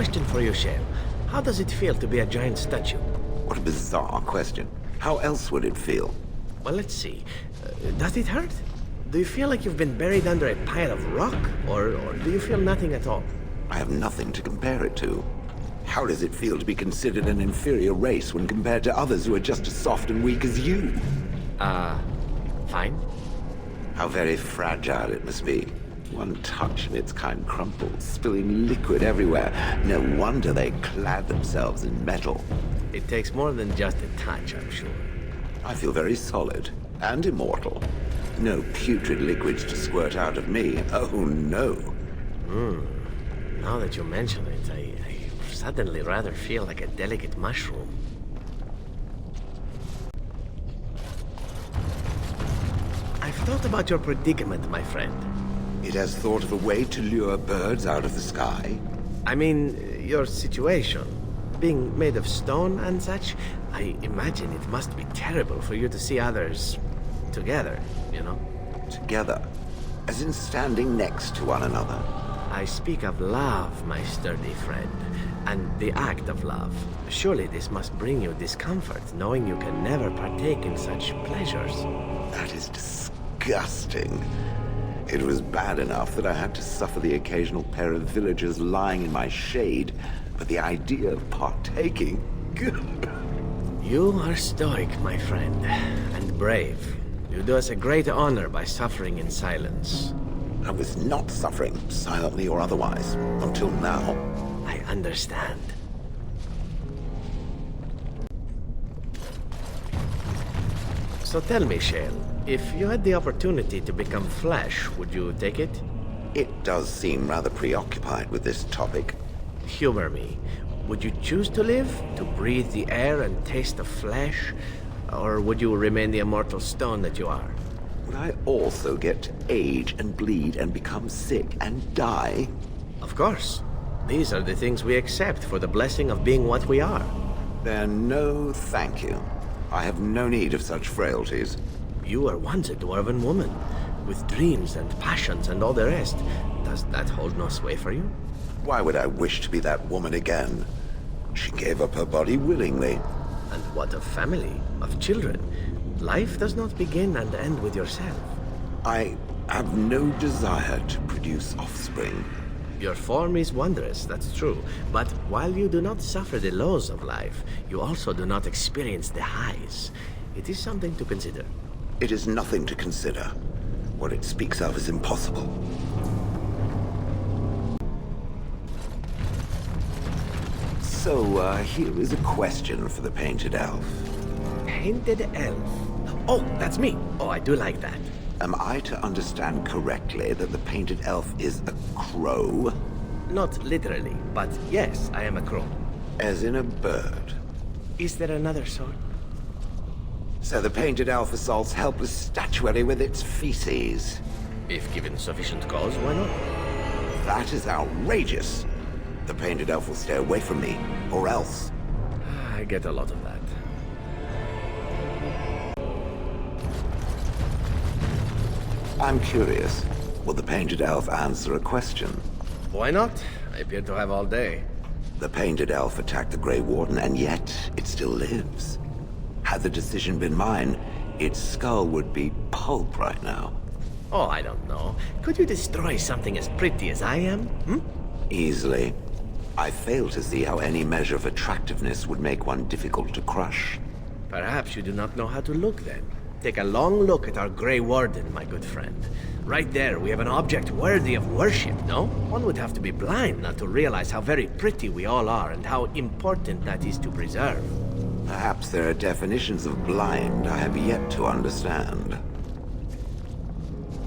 question for you, Shale. How does it feel to be a giant statue? What a bizarre question. How else would it feel? Well, let's see. Does it hurt? Do you feel like you've been buried under a pile of rock? Or do you feel nothing at all? I have nothing to compare it to. How does it feel to be considered an inferior race when compared to others who are just as soft and weak as you? Fine. How very fragile it must be. One touch and its kind crumbles, spilling liquid everywhere. No wonder they clad themselves in metal. It takes more than just a touch, I'm sure. I feel very solid and immortal. No putrid liquids to squirt out of me. Oh, no. Now that you mention it, I suddenly rather feel like a delicate mushroom. I've thought about your predicament, my friend. It has thought of a way to lure birds out of the sky? I mean, your situation. Being made of stone and such, I imagine it must be terrible for you to see others together, you know? Together? As in standing next to one another? I speak of love, my sturdy friend, and the act of love. Surely this must bring you discomfort, knowing you can never partake in such pleasures. That is disgusting. It was bad enough that I had to suffer the occasional pair of villagers lying in my shade, but the idea of partaking... You are stoic, my friend, and brave. You do us a great honor by suffering in silence. I was not suffering, silently or otherwise, until now. I understand. So tell me, Shale, if you had the opportunity to become flesh, would you take it? It does seem rather preoccupied with this topic. Humor me. Would you choose to live, to breathe the air and taste the flesh? Or would you remain the immortal stone that you are? Would I also get to age and bleed and become sick and die? Of course. These are the things we accept for the blessing of being what we are. Then no thank you. I have no need of such frailties. You were once a dwarven woman, with dreams and passions and all the rest. Does that hold no sway for you? Why would I wish to be that woman again? She gave up her body willingly. And what of family, of children? Life does not begin and end with yourself. I have no desire to produce offspring. Your form is wondrous, that's true. But while you do not suffer the lows of life, you also do not experience the highs. It is something to consider. It is nothing to consider. What it speaks of is impossible. So, here is a question for the Painted Elf. Painted Elf? Oh, that's me. Oh, I do like that. Am I to understand correctly that the Painted Elf is a crow? Not literally, but yes, I am a crow. As in a bird? Is there another sort? So the Painted Elf assaults helpless statuary with its feces? If given sufficient cause, why not? That is outrageous. The Painted Elf will stay away from me, or else. I get a lot of that. I'm curious. Will the Painted Elf answer a question? Why not? I appear to have all day. The Painted Elf attacked the Grey Warden, and yet it still lives. Had the decision been mine, its skull would be pulp right now. Oh, I don't know. Could you destroy something as pretty as I am? Easily. I fail to see how any measure of attractiveness would make one difficult to crush. Perhaps you do not know how to look then. Take a long look at our Grey Warden, my good friend. Right there, we have an object worthy of worship, no? One would have to be blind not to realize how very pretty we all are and how important that is to preserve. Perhaps there are definitions of blind I have yet to understand.